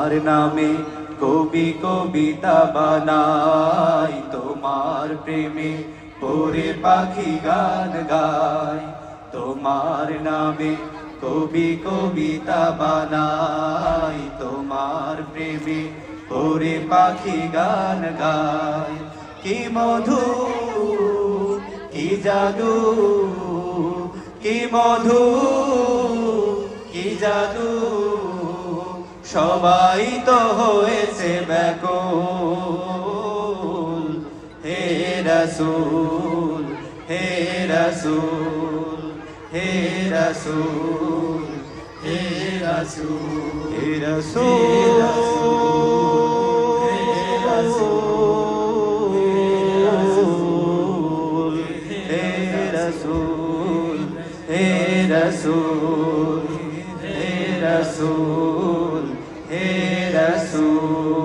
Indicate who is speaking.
Speaker 1: তোমার নামে কবি কবিতা বানাই, তোমার প্রেমে পড়ে পাখি গান গায়। তোমার নামে কবি কবিতা বানাই, তোমার প্রেমে পড়ে পাখি গান গায়। কি মধু কি জাদু, কি মধু কি জাদু, সবাই তো হয়েছে ব্যাকুল। হে রাসূল হে রাসূল হে রাসূল হে রাসূল হে রাসূল হে রাসূল হে রাসূল হে রাসূল হে রাসূল হে রাসূল।